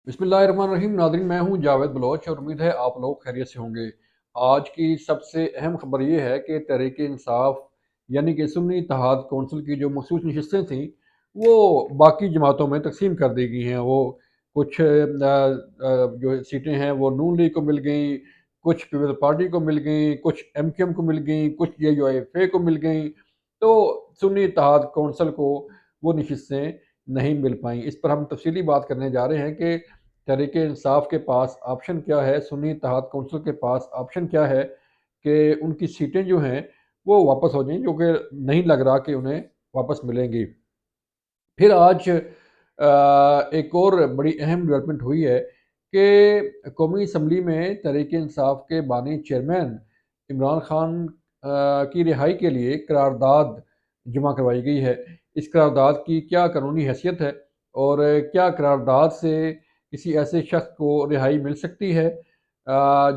बिस्मिल्लाहिर्रहमानिर्रहीम। नाज़रीन, मैं हूं जावेद बलोच और उम्मीद है आप लोग खैरियत से होंगे। आज की सबसे अहम खबर ये है कि तहरीक इंसाफ यानी कि सुन्नी इत्तेहाद कौंसिल की जो मखसूस नशिस्तें थीं वो बाकी जमातों में तकसीम कर दी गई हैं। वो कुछ जो सीटें हैं वो नून लीग को मिल गई, कुछ पीपल्स पार्टी को मिल गई, कुछ MQM को मिल गई, कुछ JUIFA को मिल गई। तो सुन्नी इत्तेहाद कौंसिल को वो नशिस्तें नहीं मिल पाई। इस पर हम तफसीली बात करने जा रहे हैं कि तहरीक इंसाफ के पास ऑप्शन क्या है, सुन्नी इत्तेहाद कौंसिल के पास ऑप्शन क्या है कि उनकी सीटें जो हैं वो वापस हो जाएं, जो कि नहीं लग रहा कि उन्हें वापस मिलेंगी। फिर आज एक और बड़ी अहम डेवलपमेंट हुई है कि कौमी असम्बली में तहरीक इंसाफ के बानी चेयरमैन इमरान खान की रिहाई के लिए करारदाद जमा करवाई गई है। इस करारदाद की क्या कानूनी हैसियत है और क्या करारदाद से किसी ऐसे शख्स को रिहाई मिल सकती है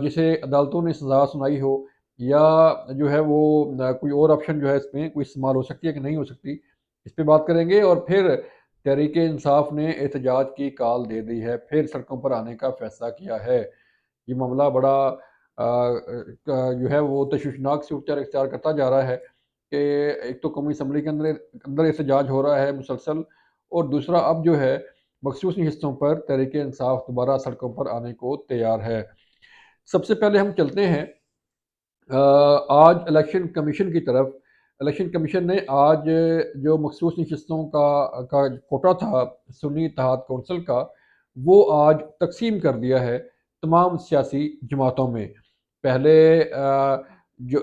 जिसे अदालतों ने सज़ा सुनाई हो, या जो है वो कोई और ऑप्शन जो है इसमें कोई इस्तेमाल हो सकती है कि नहीं हो सकती, इस पे बात करेंगे। और फिर तहरीक इंसाफ ने एहतजाज की कॉल दे दी है, फिर सड़कों पर आने का फैसला किया है। ये मामला बड़ा जो है वो तशवीशनाक सूरत इख्तियार करता जा रहा है कि एक तो कौमी असम्बली के अंदर अंदर एहतजाज हो रहा है मुसलसल, और दूसरा अब जो है मखसूस हिस्सों पर तहरीक इंसाफ दोबारा सड़कों पर आने को तैयार है। सबसे पहले हम चलते हैं आज इलेक्शन कमीशन की तरफ। इलेक्शन कमीशन ने आज जो मखसूस नशिस्तों का कोटा था सुन्नी इत्तेहाद कौंसिल का, वो आज तकसीम कर दिया है तमाम सियासी जमातों में। पहले जो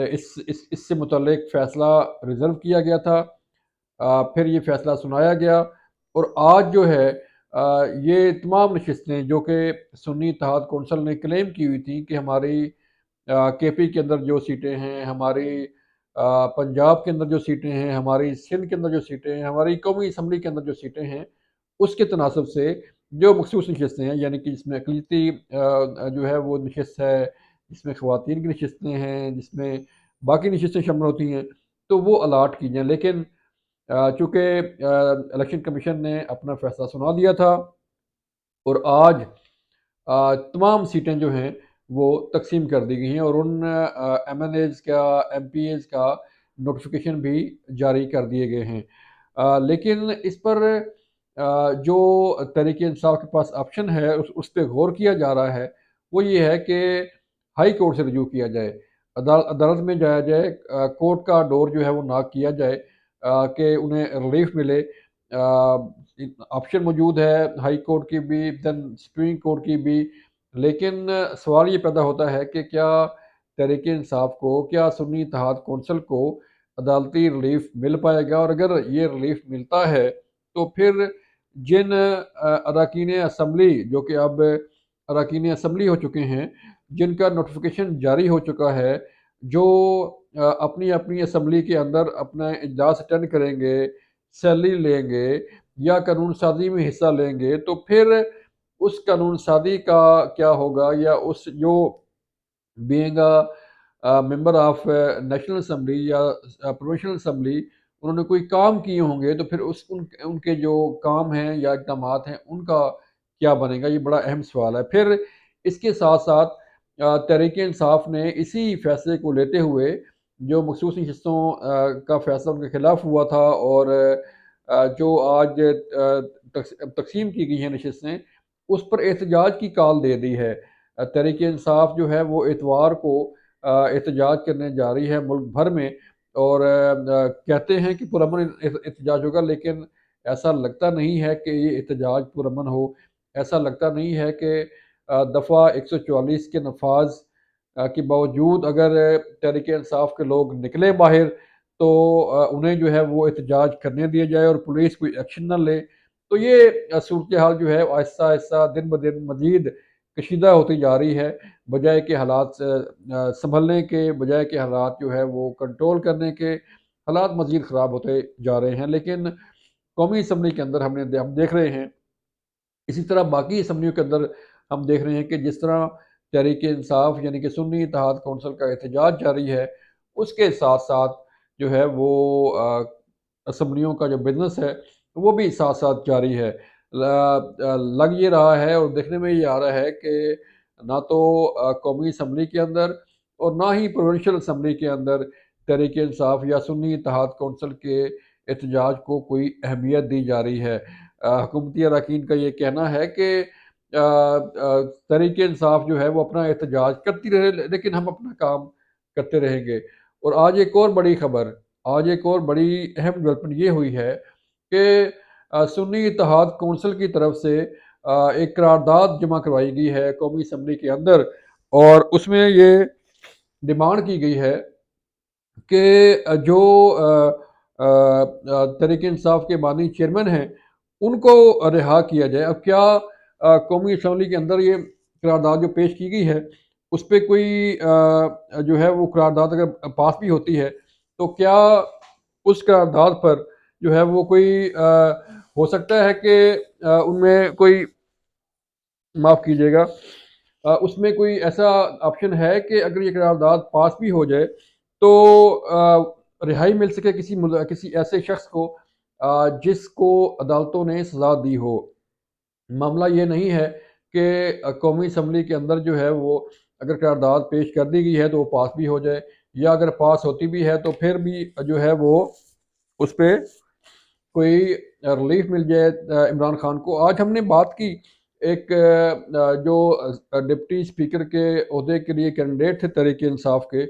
इससे मुतल्लिक फ़ैसला रिज़र्व किया गया था, फिर ये फ़ैसला सुनाया गया, और आज जो है ये तमाम नशिस्तें जो कि सुन्नी इत्तेहाद कौंसिल ने क्लेम की हुई थी कि हमारी KP के अंदर जो सीटें हैं, हमारी पंजाब के अंदर जो सीटें हैं, हमारी सिंध के अंदर जो सीटें हैं, हमारी कौमी असम्बली के अंदर जो सीटें हैं, उसके तनासब से जो मखसूस नशिस्तें हैं, यानी कि जिसमें अक़लियती जो है वो नशिस्त है, जिसमें ख़वातीन की नशिस्तें हैं, जिसमें बाकी नशिस्तें शामिल होती हैं, तो वो अलाट की जाएँ। लेकिन चूँकि इलेक्शन कमीशन ने अपना फ़ैसला सुना दिया था, और आज तमाम सीटें जो हैं वो तकसीम कर दी गई हैं, और उन MNAs का, MPAs का नोटिफिकेशन भी जारी कर दिए गए हैं। लेकिन इस पर जो तहरीक इंसाफ के पास ऑप्शन है उस पे गौर किया जा रहा है। वो ये है कि हाई कोर्ट से रजू किया जाए, अदालत में जाया जाए, कोर्ट का डोर जो है वो नॉक किया जाए कि उन्हें रिलीफ मिले। ऑप्शन मौजूद है हाई कोर्ट की भी, देन सुप्रीम कोर्ट की भी। लेकिन सवाल ये पैदा होता है कि क्या तहरीक इंसाफ को, क्या सुन्नी इत्तेहाद कौंसिल को अदालती रिलीफ मिल पाएगा, और अगर ये रिलीफ मिलता है तो फिर जिन अरकान असम्बली जो कि अब अरकान असम्बली हो चुके हैं, जिनका नोटिफिकेशन जारी हो चुका है, जो अपनी अपनी असम्बली के अंदर अपना इजलास अटेंड करेंगे, सैलरी लेंगे या कानून साजी में हिस्सा लेंगे, तो फिर उस कानून साजी का क्या होगा, या उस जो being member of national assembly या प्रोविंशियल असम्बली उन्होंने कोई काम किए होंगे, तो फिर उनके जो काम हैं या इक़दामात हैं उनका क्या बनेगा, ये बड़ा अहम सवाल है। फिर इसके साथ साथ तहरीक इंसाफ ने इसी फैसले को लेते हुए जो मखसूस नशिस्तों का फैसला उनके खिलाफ हुआ था, और जो आज तकसीम की गई हैं नशिस्तें, उस पर एहतजाज की कॉल दे दी है। तहरीक इंसाफ जो है वो इतवार को एहतजाज करने जा रही है मुल्क भर में, और कहते हैं कि पुरअमन एहतजाज होगा, लेकिन ऐसा लगता नहीं है कि ये एहतजाज पुरअमन हो। ऐसा लगता नहीं है कि दफ़ा 144 के नफाज के बावजूद अगर तहरीक इंसाफ के लोग निकले बाहर, तो उन्हें जो है वो एहतजाज करने दिया जाए और पुलिस कोई एक्शन ना ले। तो ये सूरत हाल जो है आहिस्ता आहिस्ता दिन ब दिन मज़ीद कशीदा होती जा रही है, बजाय के हालात संभलने के, बजाय के हालात जो है वो कंट्रोल करने के, हालात मज़ीद ख़राब होते जा रहे हैं। लेकिन कौमी असम्बली के अंदर हम देख रहे हैं, इसी तरह बाकी असम्बलियों के अंदर हम देख रहे हैं कि जिस तरह तहरीक इंसाफ यानी कि सुन्नी इत्तेहाद कौंसिल का एहतजाज जारी है, उसके साथ साथ जो है वो असम्बलियों का जो बिजनेस है वो भी साथ साथ जारी है। لگ یہ رہا ہے اور دیکھنے میں یہ آ رہا ہے کہ نہ تو قومی اسمبلی کے اندر اور نہ ہی پروونشل اسمبلی کے اندر تحریک انصاف یا سنی اتحاد کونسل کے احتجاج کو کوئی اہمیت دی جا رہی ہے۔ حکومتی اراکین کا یہ کہنا ہے کہ تحریک انصاف جو ہے وہ اپنا احتجاج کرتی رہے لیکن ہم اپنا کام کرتے رہیں گے۔ اور آج ایک اور بڑی اہم ڈیولپمنٹ یہ ہوئی ہے کہ سنی اتحاد کونسل کی طرف سے ایک قرارداد جمع کروائی گئی ہے قومی اسمبلی کے اندر، اور اس میں یہ ڈیمانڈ کی گئی ہے کہ جو تحریک انصاف کے بانی چیئرمین ہیں ان کو رہا کیا جائے۔ اب کیا قومی اسمبلی کے اندر یہ قرارداد جو پیش کی گئی ہے اس پہ کوئی جو ہے وہ قرارداد اگر پاس بھی ہوتی ہے تو کیا اس قرارداد پر جو ہے وہ کوئی ہو سکتا ہے کہ ان میں کوئی، معاف کیجیے گا، اس میں کوئی ایسا آپشن ہے کہ اگر یہ قرارداد پاس بھی ہو جائے تو رہائی مل سکے کسی ایسے شخص کو جس کو عدالتوں نے سزا دی ہو؟ معاملہ یہ نہیں ہے کہ قومی اسمبلی کے اندر جو ہے وہ اگر قرارداد پیش کر دی گئی ہے تو وہ پاس بھی ہو جائے، یا اگر پاس ہوتی بھی ہے تو پھر بھی جو ہے وہ اس پہ کوئی ریلیف مل جائے عمران خان کو۔ آج ہم نے بات کی ایک جو ڈپٹی اسپیکر کے عہدے کے لیے کینڈیڈیٹ تھے تحریک انصاف کے،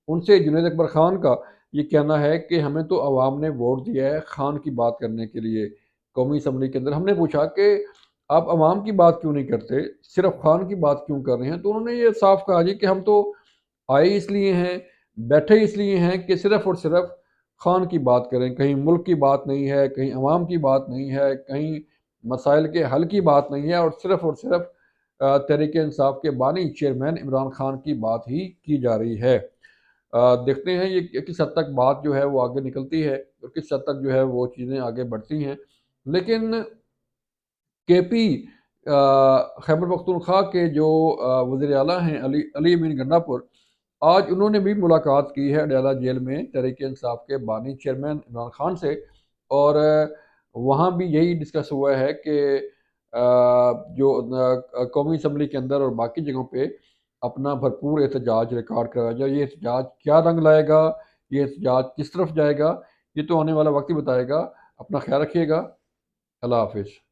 ان سے جنید اکبر خان کا یہ کہنا ہے کہ ہمیں تو عوام نے ووٹ دیا ہے خان کی بات کرنے کے لیے قومی اسمبلی کے اندر۔ ہم نے پوچھا کہ آپ عوام کی بات کیوں نہیں کرتے، صرف خان کی بات کیوں کر رہے ہیں؟ تو انہوں نے یہ صاف کہا جی کہ ہم تو آئے اس لیے ہیں، بیٹھے اس لیے ہیں کہ صرف اور صرف خان کی بات کریں، کہیں ملک کی بات نہیں ہے، کہیں عوام کی بات نہیں ہے، کہیں مسائل کے حل کی بات نہیں ہے، اور صرف تحریک انصاف کے بانی چیئرمین عمران خان کی بات ہی کی جا رہی ہے۔ دیکھتے ہیں یہ کس حد تک بات جو ہے وہ آگے نکلتی ہے اور کس حد تک جو ہے وہ چیزیں آگے بڑھتی ہیں۔ لیکن کے پی خیبر پختونخوا کے جو وزیر اعلیٰ ہیں علی امین گنڈا پور، آج انہوں نے بھی ملاقات کی ہے اڈیالہ جیل میں تحریک انصاف کے بانی چیئرمین عمران خان سے، اور وہاں بھی یہی ڈسکس ہوا ہے کہ جو قومی اسمبلی کے اندر اور باقی جگہوں پہ اپنا بھرپور احتجاج ریکارڈ کرایا جائے۔ یہ احتجاج کیا رنگ لائے گا، یہ احتجاج کس طرف جائے گا، یہ تو آنے والا وقت ہی بتائے گا۔ اپنا خیال رکھیے گا۔ اللہ حافظ۔